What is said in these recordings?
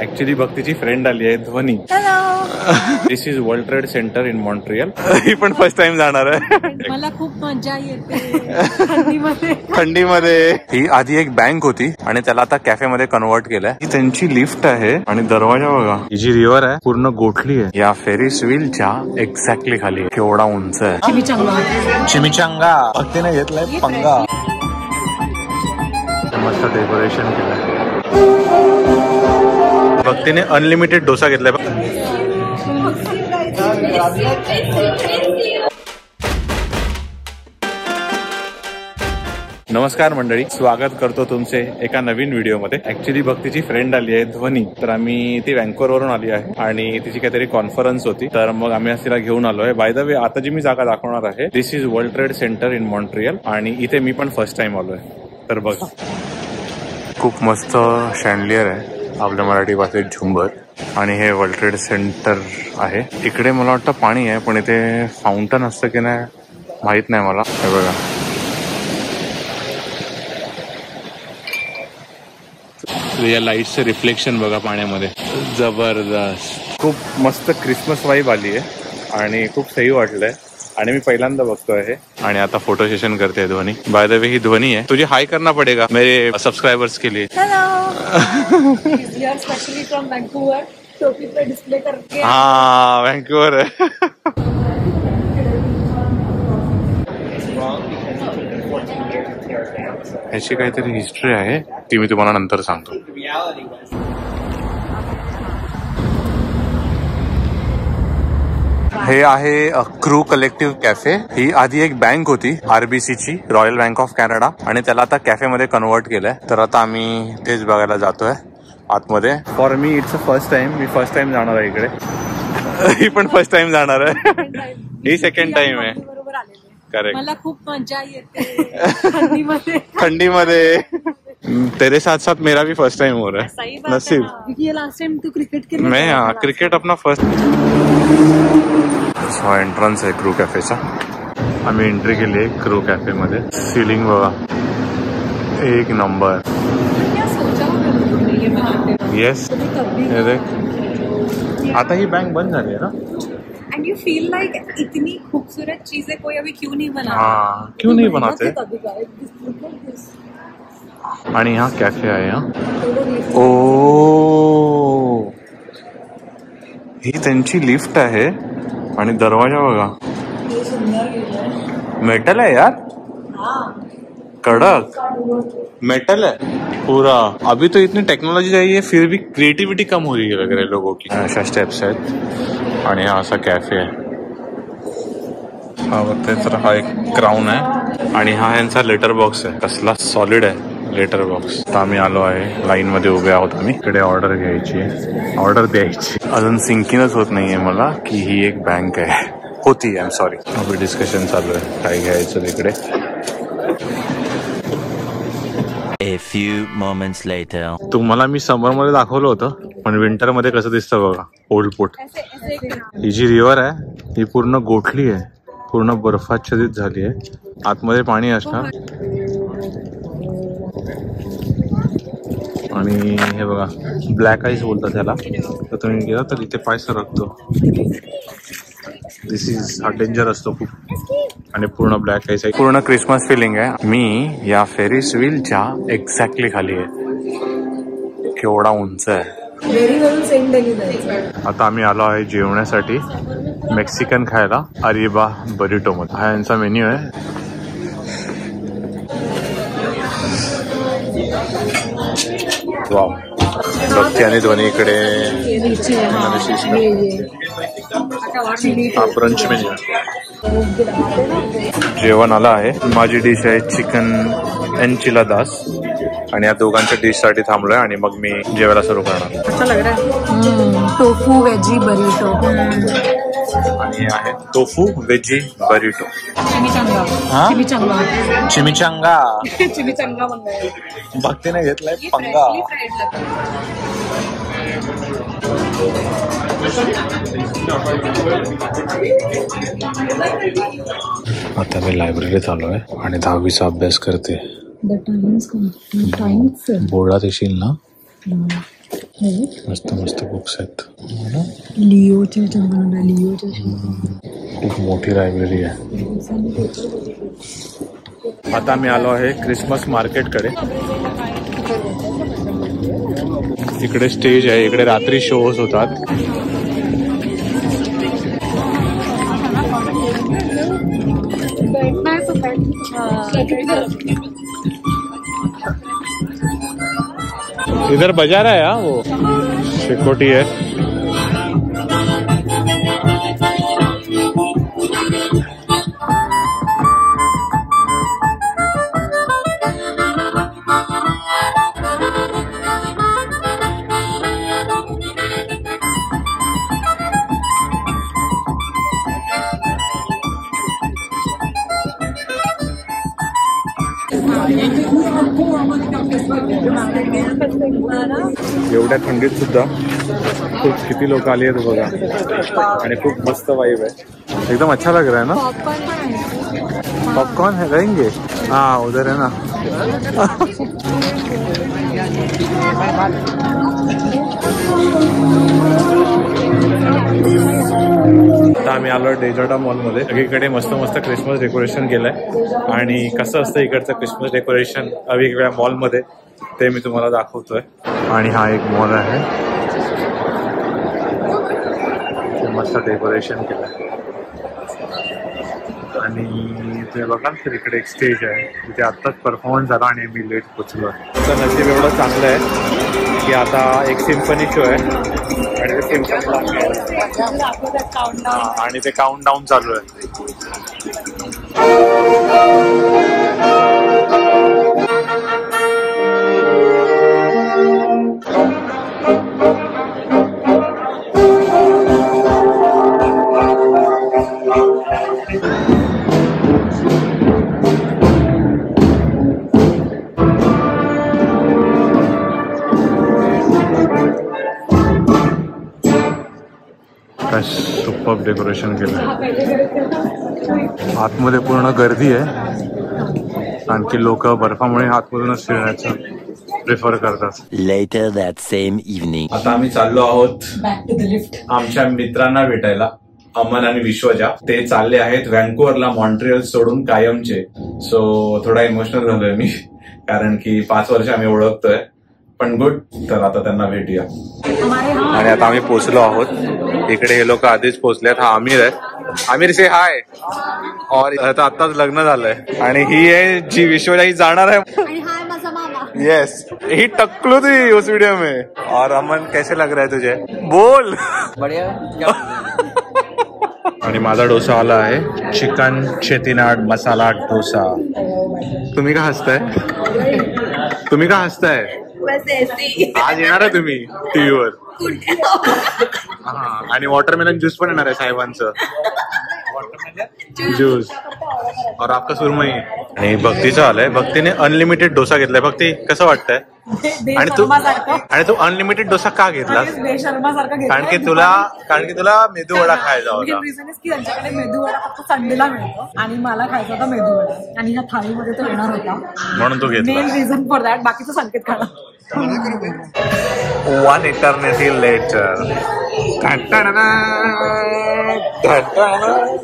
Actually भक्तीची friend आली आहे ध्वनी. This is World Trade Centre in Montreal. ही पण फर्स्ट टाइम जाणार आहे. मला खूप मजा येते थंडीमध्ये. ही आधी एक बँक होती आणि त्याला आता कॅफे मध्ये कन्वर्ट केलंय. ही त्यांची लिफ्ट आहे आणि दरवाजा बघा. ही जी रिव्हर आहे पूर्ण गोठली आहे. या फेरिस व्हीलच्या एक्झॅक्टली खाली केवढा उंच आहे. चिमिचांगा भक्तीने घेतलाय पंगा. मस्त डेकोरेशन केलंय. भक्तीने अनलिमिटेड डोसा घेतलाय. नमस्कार मंडळी, स्वागत करतो तुमचे एका नवीन व्हिडिओमध्ये. ऍक्च्युली भक्तीची फ्रेंड आली आहे ध्वनी. तर आम्ही ती व्हँकुव्हरवरून आली आहे आणि तिची काहीतरी कॉन्फरन्स होती, तर मग आम्ही तिला घेऊन आलोय. बाय द वे, आता जी मी जागा दाखवणार आहे this is World Trade Centre in Montreal आणि इथे मी पण फर्स्ट टाइम आलोय. तर बघा, खूप मस्त शँडलियर आहे आपल्या मराठी भाषेत झुंबर. आणि हे वर्ल्ड ट्रेड सेंटर आहे. इकडे मला वाटतं पाणी आहे, पण इथे फाउंटन असतं की नाही माहित नाही मला. हे बघा, या लाईटचं रिफ्लेक्शन बघा पाण्यामध्ये, जबरदस्त. खूप मस्त क्रिसमस वाईब आली आहे आणि खूप सही वाटलंय. आणि मी पहिल्यांदा बघतोय हे. आणि आता फोटो सेशन करते ध्वनी. बाय द वे, ही ध्वनी आहे. तुझे हाय करना पडेगा मेरे सब्सक्राइबर्स के लिए. Specially from Vancouver. टोपी पे डिस्प्ले करके. हाँ, वैंकूवर है. ह्याची काहीतरी हिस्ट्री आहे, ती मी तुम्हाला नंतर सांगतो. हे आहे क्रू कलेक्टिव्ह कॅफे. ही आधी एक बँक होती RBC ची, रॉयल बँक ऑफ कॅनडा, आणि त्याला आता कॅफे मध्ये कन्वर्ट केलंय. तर आता आम्ही तेच बघायला जातोय आतमध्ये. For me it's a first time. Me first time जाणार आहे इकडे. ही पण फर्स्ट टाइम जाणार आहे. ही सेकंड टाइम आहे. करेक्ट. मला खूप मजा येते थंडीमध्ये. तेरे साथ साथ मेरा भी फर्स्ट टाइम हो रहा है. नसीब. ये लास्ट टाइम तू क्रिकेट खेल. मैं क्रिकेट अपना फर्स्ट. हा एंट्रन्स आहे क्रू कॅफेचा. आम्ही एंट्री केली आहे क्रू कॅफे मध्ये. सीलिंग बघा, एक नंबर. येस, आता ही बँक बंद झाली आहे ना. एंड यू फील लाइक इतनी खूबसूरत चीजें कोई अभी क्यों नहीं बना. हाँ, क्यों नहीं बनाते. आणि हा कॅफे आहे. हा, ओ, ही त्यांची लिफ्ट आहे आणि दरवाजा बघा, मेटल है यार, कडक मेटल है पूरा. अभी तो इतनी टेक्नोलॉजी आई है, फिर भी क्रिएटिविटी कम हो रही है लग रहा है लोगों की. अशा स्टेप्स आहेत आणि हा असा कॅफे आहे. हा बघते तर हा एक क्राऊन आहे आणि हा यांचा लेटर बॉक्स आहे. कसला सॉलिड आहे लेटर बॉक्स. तर आम्ही आलो आहे, लाईन मध्ये उभे आहोत आम्ही. इकडे ऑर्डर घ्यायची, ऑर्डर द्यायची. अजून सिंकिनच होत नाहीये मला की ही एक बँक आहे. होती, आय एम सॉरी. अभी डिस्कशन चालू आहे काय घ्यायचं तिकडे. A few moments later. तुम्हाला मी समर मध्ये दाखवलं होतं, पण विंटर मध्ये कसं दिसतं बघा. Old Port. ही जी रिव्हर आहे ही पूर्ण गोठली आहे, पूर्ण बर्फाच्छादित झाली आहे. आतमध्ये पाणी असणार. आणि हे बघा, ब्लॅक आईस बोलतात त्याला. तर तुम्ही गेला तर इथे पाय सरकतो. दिस इज हा डेंजर असतो खूप. आणि पूर्ण ब्लॅक आईस आहे. पूर्ण क्रिसमस फिलिंग आहे. मी या फेरिस व्हीलच्या एक्झॅक्टली खाली आहे. केवढा उंच आहे. आता आम्ही आलो आहे जेवण्यासाठी, मेक्सिकन खायला, अरिबा बरिटो मध्ये. हा यांचा मेन्यू आहे. वाव. भक्ती आणि ध्वनी इकडे हा ब्रंच मेन्यू. जेवण आलं आहे. माझी डिश आहे चिकन एन्चिलादास आणि या दोघांच्या डिश साठी थांबलोय आणि मग मी जेवायला सुरू करणार. अच्छा लग रहा है. Tofu veggie burrito. आणि हे आहे टोफू वेजी बरिटो. चिमिचांगा भक्तीने घेतलाय पंगा. आता मी लायब्ररीत आलोय आणि 10वीचा अभ्यास करते. बोर्डात येशील ना मस्त मस्त बुक्स आहेत. लिओच्या जंगल, लिओच्या खूप मोठी लायब्ररी आहे. आता मी आलो आहे क्रिसमस मार्केटकडे. इकडे स्टेज आहे, इकडे रात्री शोज होतात. इधर बाजार है यार, वो शिकोटी है. एवढ्या थंडीत सुद्धा खूप किती लोक आली आहेत बघा. आणि खूप मस्त वाइब आहे, एकदम अच्छा लग रहा है ना. पॉपकॉर्न है रहेंगे. हाँ उधर है ना. आता आम्ही आलो डेजर्टा मॉलमध्ये. सगळीकडे मस्त मस्त क्रिसमस डेकोरेशन केलंय. आणि कसं असतं इकडचं क्रिसमस डेकोरेशन वेगवेगळ्या मॉलमध्ये ते मी तुम्हाला दाखवतोय. आणि हा एक मॉल आहे, मस्त डेकोरेशन केलंय. आणि तुम्ही बघाल तर इकडे एक स्टेज आहे, तिथे आत्ताच परफॉर्मन्स झाला आणि मी लेट पोचलो आहे. तर नशीब एवढं चांगलं आहे की आता एक सिम्फनी शो आहे आणि ते सिम्फनीला आणि ते काउंट डाऊन चालू आहे. सुपर्ब डेकोरेशन केलं. आतमध्ये पूर्ण गर्दी आहे, आणखी लोक बर्फामुळे आतमधूनच फिरण्याचं प्रिफर करतात. Later that same evening. आता आम्ही चाललो आहोत आमच्या मित्रांना भेटायला, अमन आणि विश्वजा. ते चालले आहेत व्हँकुव्हरला मॉन्ट्रियल सोडून कायमचे. सो थोडा इमोशनल झालोय मी, कारण की 5 वर्ष आम्ही ओळखतोय. पण गुड, तर आता त्यांना भेटूया. आणि आता आम्ही पोहोचलो आहोत. इकडे हे लोक आधीच पोहोचलेत. हा आमिर आहे. आमिर से हाय. और आता आत्ताच लग्न झालंय. आणि ही आहे जी विश्वजा, ही जाणार आहे. यस, ही टकलू थी उस वीडियो में. और अमन कैसे लग रहा है तुझे, बोल. बढ़िया. आणि माझा डोसा आला आहे, चिकन चेतिनाड मसाला डोसा. तुम्ही का हसताय, तुम्ही का हसताय. आज येणार आहे तुम्ही टीव्हीवर. हा, आणि वॉटरमेलन ज्यूस पण येणार आहे साहेबांचं. ज्यूस और आपका सुरमई. आणि भक्तीचं आलंय, भक्तीने अनलिमिटेड डोसा घेतलाय. भक्ती कसं वाटतंय. आणि तू अनलिमिटेड डोसा का घेतला. कारण की तुला मेदू वडा खायचा होता. त्यांच्याकडे मेदू वडा फक्त संडेला मिळतो आणि मला खायचा होता मेदू वडा, आणि ह्या थाळीमध्ये तो येणार होता, म्हणून तो घेतला. Main reason for that. बाकीचं संकेत खाणं. 1 eternity later.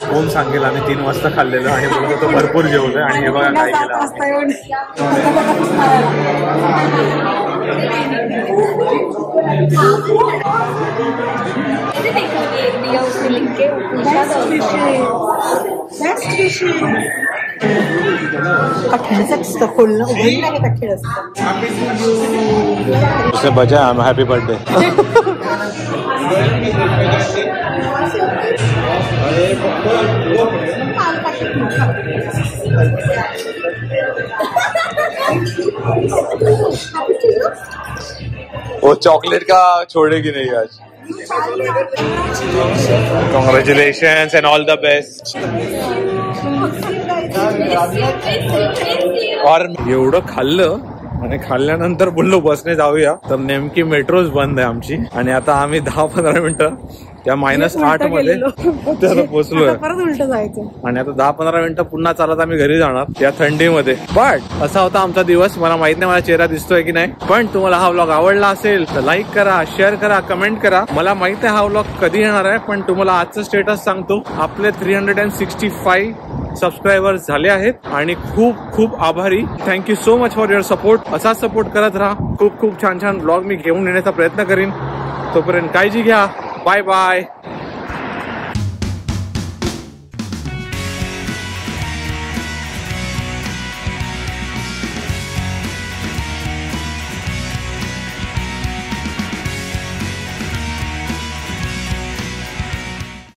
कोण सांगेल, आम्ही 3 वाजता खाल्लेलं आणि बोलत होतो भरपूर जेवलोय. आणि हे बघा काय केलं. उसने बजा हैप्पी बर्थडे. वो चॉकलेट का छोड़ेगी नहीं आज. Congratulations and all the best. और एवढं खाल्लं आणि खाल्ल्यानंतर बोललो बसने जाऊया, तर नेमकी मेट्रोच बंद आहे आमची. आणि आता आम्ही 10-15 मिनिटं त्या -8 मध्ये आता पोहोचलोय. परत उलट जायचं आणि आता 10-15 मिनिटं पुन्हा चालत आम्ही घरी जाणार या थंडीमध्ये. बट असा होता आमचा दिवस. मला माहित नाही माझा चेहरा दिसतोय की नाही, पण तुम्हाला हा व्लॉग आवडला असेल तर लाईक करा, शेअर करा, कमेंट करा. मला माहित आहे हा व्लॉग कधी येणार आहे, पण तुम्हाला आजचं स्टेटस सांगतो. आपले 365 सबस्क्रायबर्स झाले आहेत आणि खूप खूप आभारी. Thank you so much for your support. असाच सपोर्ट करत राहा. खूप खूप छान छान ब्लॉग मी घेऊन येण्याचा प्रयत्न करीन. तोपर्यंत काळजी घ्या. Bye bye.